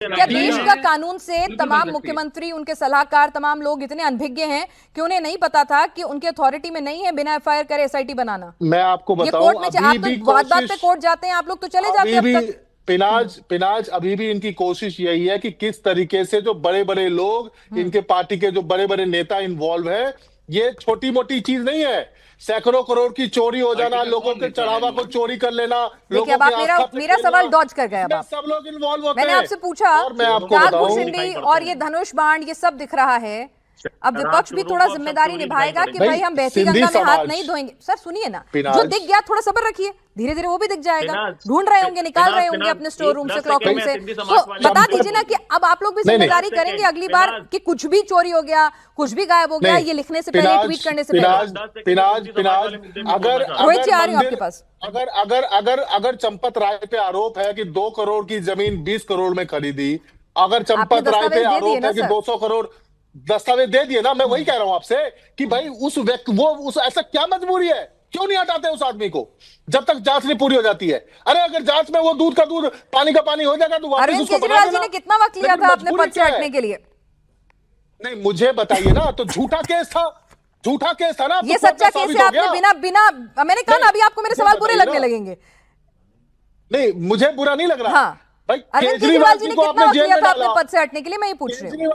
क्या देश का कानून से तमाम मुख्यमंत्री, उनके सलाहकार, तमाम लोग इतने अनभिज्ञ हैं कि उन्हें नहीं पता था कि उनके अथॉरिटी में नहीं है बिना एफआईआर करे एसआईटी बनाना? मैं आपको बताऊं, ये कोर्ट में आप तो बात पे कोर्ट जाते हैं, आप लोग तो चले जाते हैं अब तक। पिनाज अभी भी इनकी कोशिश यही है कि किस तरीके से जो बड़े बड़े लोग, इनके पार्टी के जो बड़े बड़े नेता इन्वॉल्व है, ये छोटी मोटी चीज नहीं है। सैकड़ों करोड़ की चोरी हो जाना, लोगों के चढ़ावा को चोरी कर लेना, देखिए अब आप मेरा सवाल डॉज कर गए। अब सब लोग इन्वॉल्व होते हैं। मैंने आपसे पूछा, और मैं आपको काकभूषणी और ये धनुष बाण ये सब दिख रहा है, अब विपक्ष भी थोड़ा जिम्मेदारी निभाएगा कि भाई हम बहती गंगा में हाथ नहीं धोएंगे। सर सुनिए ना, जो दिख गया थोड़ा सब्र रखिए, धीरे धीरे वो भी दिख जाएगा। ढूंढ रहे होंगे, निकाल रहे होंगे अपने स्टोर रूम से, क्रॉक रूम से, तो बता दीजिए ना कि अब आप लोग भी जिम्मेदारी करेंगे अगली बार कि कुछ भी चोरी हो गया, कुछ भी गायब हो गया, ये लिखने से पहले, ट्वीट करने से पहले। पिनाज अगर रोहित जी आ रही हूँ आपके पास। अगर चंपत राय पे आरोप है कि 2 करोड़ की जमीन 20 करोड़ में खरीदी, अगर चंपत राय पे आरोप है कि 200 करोड़ दस्तावेज दे दिए ना, मैं वही कह रहा हूं आपसे कि भाई उस व्यक्ति उस ऐसा क्या मजबूरी है, क्यों नहीं हटाते उस आदमी को जब तक जांच नहीं पूरी हो जाती है? अरे अगर जांच में वो दूध का दूध पानी का पानी हो जाएगा तो वापस अरविंद केजरीवाल जी ने कितना वक्त लिया था अपने पद से हटने के लिए? नहीं मुझे बताइए ना, तो झूठा केस था ना। ये सच्चा केस है, आपने बिना मैंने कहा ना, अभी आपको मेरे सवाल बुरे लगने लगेंगे। नहीं मुझे बुरा नहीं लग रहा। अरविंद केजरीवाल जी ने कितना वक्त लिया था अपने पद से हटने के लिए, मैं ही पूछ रही हूँ।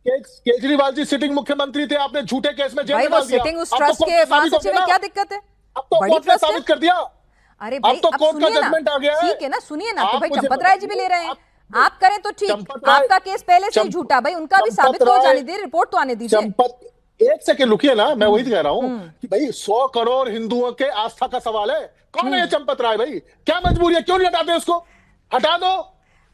केजरीवाल जी सिटिंग मुख्यमंत्री थे, आपने झूठे केस में जेल में डाल दिया। सिटिंग उस ट्रस्ट के महासचिव में क्या दिक्कत है? अब तो कोर्ट ने साबित कर दिया। अरे भाई अब सुनिए ना, ठीक है ना, सुनिए ना, तो भाई चंपत राय जी भी ले रहे हैं, आप करें तो ठीक, आपका केस पहले से ही झूठा, भाई उनका भी साबित हो जाने दीजिए, रिपोर्ट तो आने दीजिए। एक सेकंड रुकिए ना, मैं वही कह रहा हूं कि भाई 100 करोड़ हिंदुओं के आस्था का सवाल है। कौन है ये चंपत राय? भाई क्या मजबूरी है, क्यों नहीं हटाते उसको? हटा दो।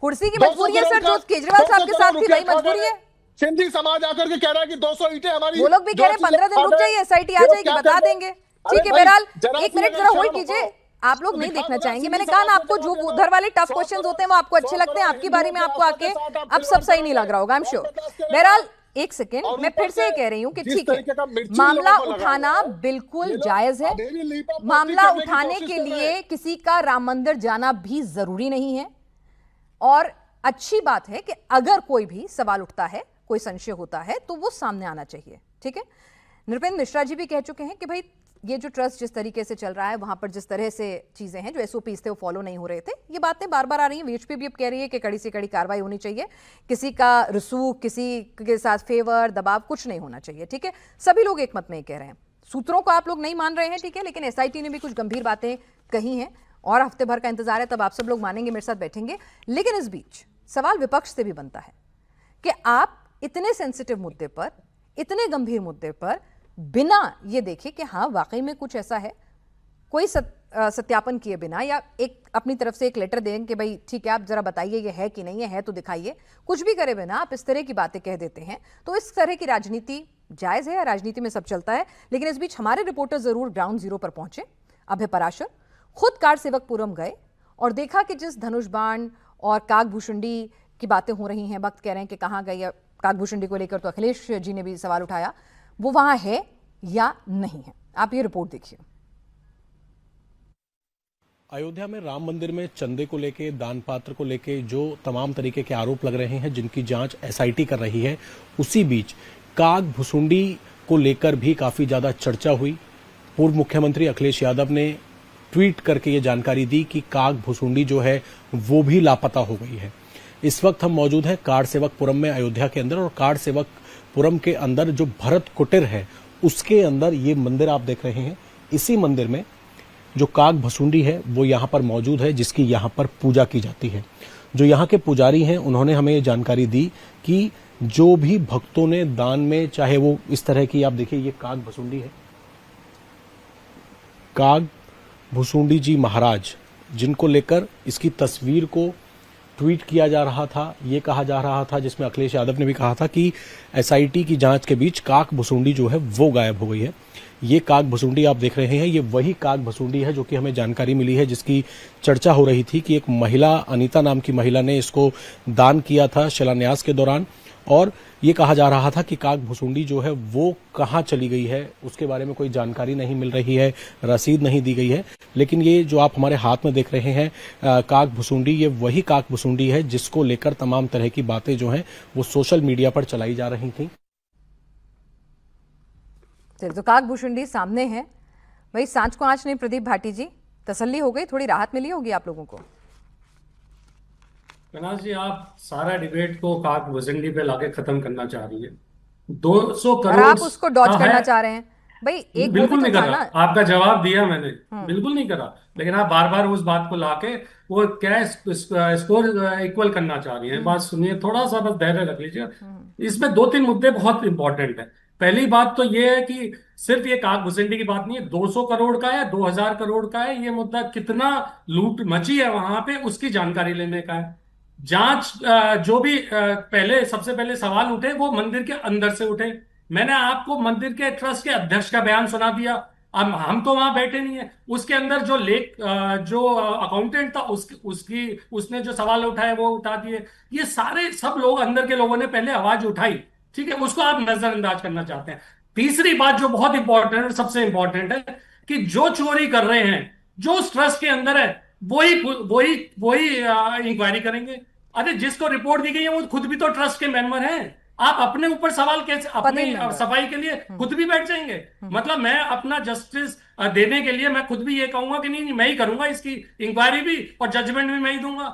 कुर्सी की मजबूरी है सर, जो केजरीवाल साहब के साथ थी वही मजबूरी है। सिंधी समाज आकर के कह रहा है कि 200 ईंटें हमारी, वो लोग भी कह रहे हैं 15 दिन रुक जाइए, एसआईटी आ जाएगी, बता देंगे। ठीक है बहरहाल, एक मिनट जरा होल्ड कीजिए, आप लोग नहीं देखना चाहेंगे। मैंने कहा ना आपको, जो उधर वाले टफ क्वेश्चंस होते हैं वो आपको अच्छे लगते हैं, आपकी बारी में आपको आके अब सब सही नहीं लग रहा होगा, आई एम श्योर। बहरहाल एक सेकेंड, मैं फिर से कह रही हूँ कि ठीक है, मामला उठाना बिल्कुल जायज है, मामला उठाने के लिए किसी का राम मंदिर जाना भी जरूरी नहीं है, और अच्छी बात है कि अगर कोई भी सवाल उठता है, कोई संशय होता है, तो वो सामने आना चाहिए। ठीक है, नृपेंद्र मिश्रा जी भी कह चुके हैं कि भाई ये जो ट्रस्ट जिस तरीके से चल रहा है, वहां पर जिस तरह से चीजें हैं, जो एसओपीज थे वो फॉलो नहीं हो रहे थे, ये बातें बार बार आ रही हैं। वीएचपी भी अब कह रही है कि कड़ी से कड़ी कार्रवाई होनी चाहिए, किसी का रसूख, किसी के साथ फेवर, दबाव कुछ नहीं होना चाहिए। ठीक है, सभी लोग एक मत में कह रहे हैं, सूत्रों को आप लोग नहीं मान रहे हैं, ठीक है, लेकिन एसआईटी ने भी कुछ गंभीर बातें कही हैं और हफ्ते भर का इंतजार है, तब आप सब लोग मानेंगे, मेरे साथ बैठेंगे। लेकिन इस बीच सवाल विपक्ष से भी बनता है कि आप इतने सेंसिटिव मुद्दे पर, इतने गंभीर मुद्दे पर बिना ये देखे कि हाँ वाकई में कुछ ऐसा है, कोई सत्यापन किए बिना, या एक अपनी तरफ से एक लेटर दें कि भाई ठीक है आप जरा बताइए ये है कि नहीं है तो दिखाइए, कुछ भी करे बिना आप इस तरह की बातें कह देते हैं, तो इस तरह की राजनीति जायज है, राजनीति में सब चलता है। लेकिन इस बीच हमारे रिपोर्टर जरूर ग्राउंड जीरो पर पहुंचे। अभय पराशर खुद कारसेवकपुरम गए और देखा कि जिस धनुष बाण और काकभूषणी की बातें हो रही हैं, वक्त कह रहे हैं कि कहाँ गई, काकभूषणी को लेकर तो अखिलेश जी ने भी सवाल उठाया, वो वहां है या नहीं है। आप ये रिपोर्ट देखिए। अयोध्या में राम मंदिर में चंदे को लेके, दान पात्र को लेके जो तमाम तरीके के आरोप लग रहे हैं, जिनकी जांच एसआईटी कर रही है, उसी बीच काकभूषणी को लेकर भी काफी ज्यादा चर्चा हुई। पूर्व मुख्यमंत्री अखिलेश यादव ने ट्वीट करके ये जानकारी दी कि काकभूषणी जो है वो भी लापता हो गई है। इस वक्त हम मौजूद हैं कारसेवकपुरम में, अयोध्या के अंदर, और कारसेवकपुरम के अंदर जो भरत कुटीर है उसके अंदर ये मंदिर आप देख रहे हैं। इसी मंदिर में जो काकभूषणी है वो यहाँ पर मौजूद है, जिसकी यहाँ पर पूजा की जाती है। जो यहाँ के पुजारी हैं उन्होंने हमें ये जानकारी दी कि जो भी भक्तों ने दान में, चाहे वो इस तरह की, आप देखिए ये काकभूषणी है, काकभूषणी जी महाराज, जिनको लेकर इसकी तस्वीर को ट्वीट किया जा रहा था, ये कहा जा रहा था, जिसमें अखिलेश यादव ने भी कहा था कि एसआईटी की जांच के बीच काकभूषणी जो है वो गायब हो गई है। ये काकभूषणी आप देख रहे हैं, ये वही काकभूषणी है जो कि हमें जानकारी मिली है, जिसकी चर्चा हो रही थी कि एक महिला, अनीता नाम की महिला ने इसको दान किया था शिलान्यास के दौरान, और ये कहा जा रहा था कि काग भुसुंडी जो है वो कहाँ चली गई है, उसके बारे में कोई जानकारी नहीं मिल रही है, रसीद नहीं दी गई है। लेकिन ये जो आप हमारे हाथ में देख रहे हैं काग भुसुंडी, ये वही काग भुसुंडी है जिसको लेकर तमाम तरह की बातें जो हैं वो सोशल मीडिया पर चलाई जा रही थी। तो काग भुसुंडी सामने है भाई, सांच को आंच नहीं। प्रदीप भाटी जी, तसल्ली हो गई, थोड़ी राहत मिली होगी आप लोगों को। कनाज जी, आप सारा डिबेट को काग भुसुंडी पे लाके खत्म करना चाह रही है। 200 और करोड़ आप उसको डॉज हाँ करना है। चाह रहे हैं भाई, एक वो बिल्कुल भी नहीं तो था करा, ना। आपका जवाब दिया मैंने। बिल्कुल नहीं करा, लेकिन आप बार बार उस बात को लाके वो क्या स्कोर इक्वल करना चाह रही हैं। बात सुनिए, थोड़ा सा बस धैर्य रख लीजिए। इसमें दो तीन मुद्दे बहुत इंपॉर्टेंट है। पहली बात तो ये है कि सिर्फ ये काग भुसुंडी की बात नहीं है, 200 करोड़ का है, 2000 करोड़ का है, ये मुद्दा कितना लूट मची है वहां पे उसकी जानकारी लेने का है। जांच जो भी पहले सबसे पहले सवाल उठे वो मंदिर के अंदर से उठे। मैंने आपको मंदिर के ट्रस्ट के अध्यक्ष का बयान सुना दिया। अब हम तो वहां बैठे नहीं है, उसके अंदर जो जो अकाउंटेंट था उसने जो सवाल उठाए वो उठा दिए। ये सारे सब लोग अंदर के लोगों ने पहले आवाज उठाई, ठीक है, उसको आप नजरअंदाज करना चाहते हैं। तीसरी बात जो बहुत इंपॉर्टेंट है, सबसे इंपॉर्टेंट है कि जो चोरी कर रहे हैं, जो उस ट्रस्ट के अंदर है, वही वही वही इंक्वायरी करेंगे। अरे जिसको रिपोर्ट दी गई है वो खुद भी तो ट्रस्ट के मेंबर हैं। आप अपने ऊपर सवाल कैसे, अपनी सफाई के लिए खुद भी बैठ जाएंगे? मतलब मैं अपना जस्टिस देने के लिए मैं खुद भी ये कहूंगा कि नहीं, नहीं मैं ही करूंगा इसकी इंक्वायरी भी और जजमेंट भी मैं ही दूंगा।